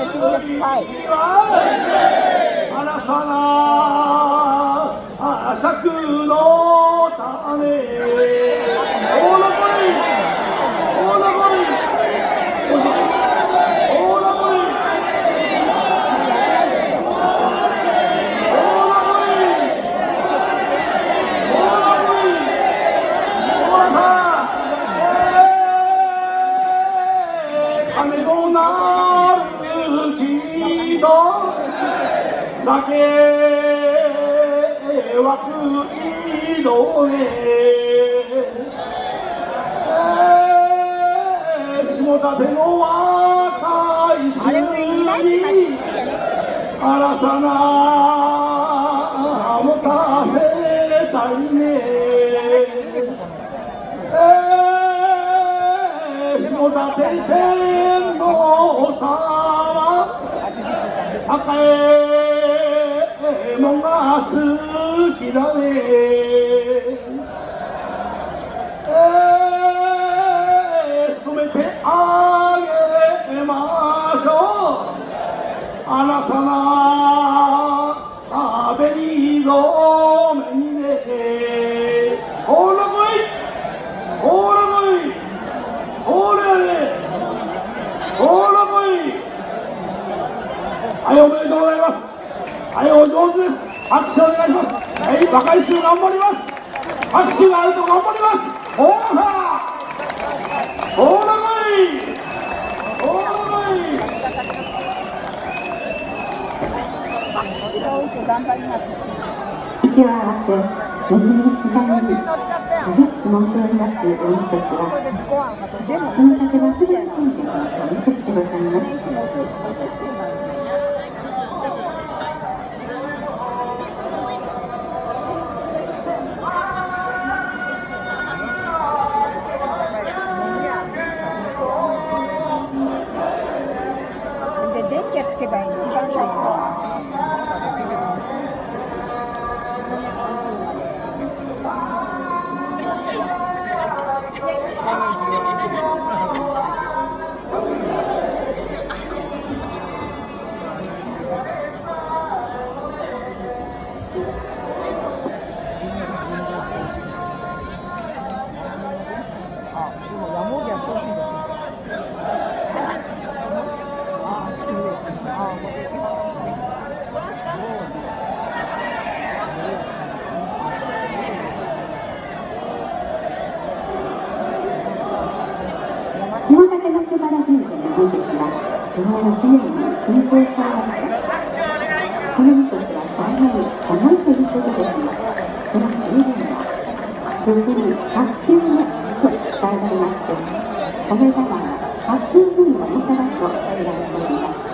天 T シャツ買い。新たな尺の種。金のなる木と酒湧く色ね、下館の若い衆に新たな持たせたいね。下館天皇様高右衛門が好きだね。染めてあげましょう。あなたな紅染めにね。ほら来い、ほら来い、ほらね、ほら来い。はい、おめでとうございます。はい、お上手です。拍手お願いします。はい、若い衆頑張ります。拍手があると頑張ります。ほらほら来い、ほら来い。頑張ります。息を合わせ、右に左に激しく燃えております鬼たちは、その竹はすぐに神社に移してございます。電気つけばいいの、一番最後。下立松原神社の本日は昭和6年に建造されました。このみこしは大変重いということですが、その重量は実に100キロと伝えられまして、これらは100キロ分の重さだと言われております。